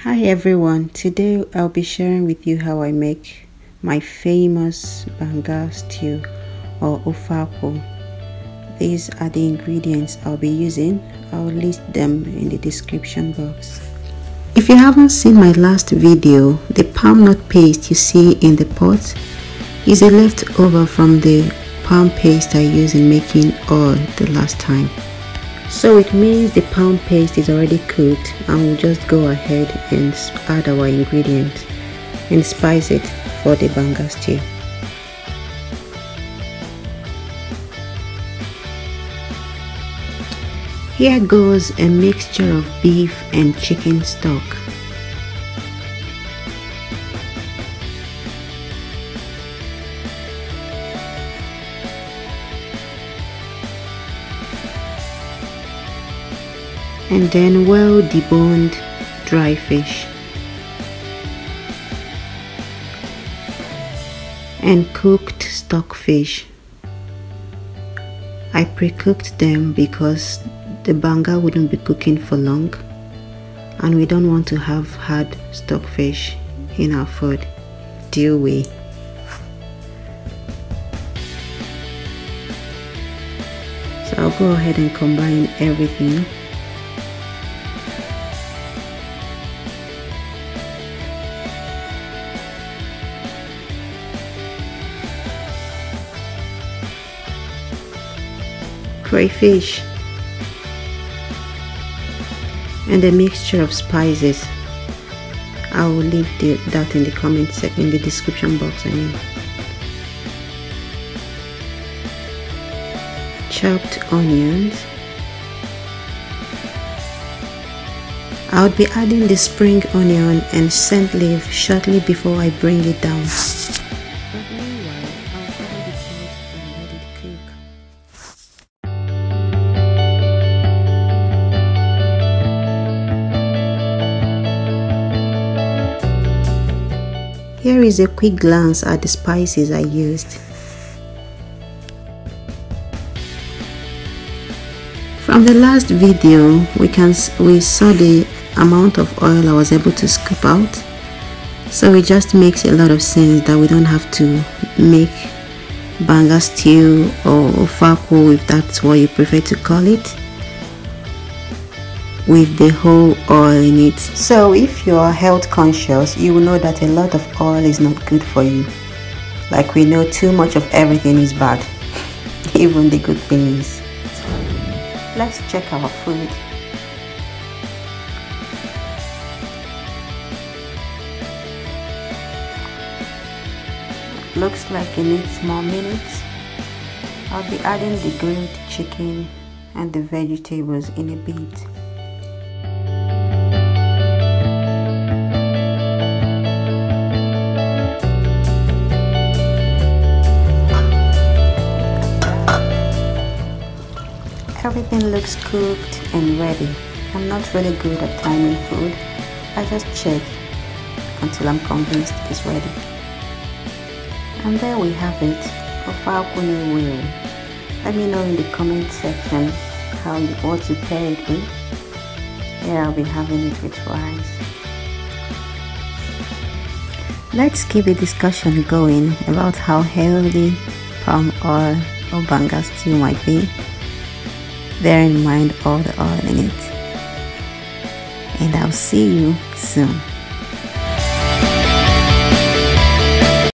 Hi everyone, today I'll be sharing with you how I make my famous Banga Stew or Ofe-akwu. These are the ingredients I'll be using. I'll list them in the description box. If you haven't seen my last video, the palm nut paste you see in the pot is a leftover from the palm paste I used in making oil the last time. So it means the palm paste is already cooked and we'll just go ahead and add our ingredients and spice it for the Banga stew. Here goes a mixture of beef and chicken stock. And then well deboned dry fish and cooked stockfish. I pre-cooked them because the banga wouldn't be cooking for long and we don't want to have hard stockfish in our food, do we? So I'll go ahead and combine everything. Crayfish and a mixture of spices. I will leave that in the comment section, in the description box. Chopped onions. I'll be adding the spring onion and scent leaf shortly before I bring it down. But meanwhile, I'll cover the pot and let it cook. Here is a quick glance at the spices I used. From the last video, we saw the amount of oil I was able to scoop out. So it just makes a lot of sense that we don't have to make Banga stew or Ofe-akwu, if that's what you prefer to call it, with the whole oil in it. So if you are health conscious, you will know that a lot of oil is not good for you. Like we know, too much of everything is bad, even the good things. Let's check our food. Looks like it needs more minutes. I'll be adding the grilled chicken and the vegetables in a bit. Everything looks cooked and ready. I'm not really good at timing food. I just check until I'm convinced it's ready. And there we have it, Ofe-akwu will. Let me know in the comment section what you pair it with. Here I'll be having it with rice. Let's keep a discussion going about how healthy palm oil or Banga stew might be. Bear in mind all the oil in it. And I'll see you soon.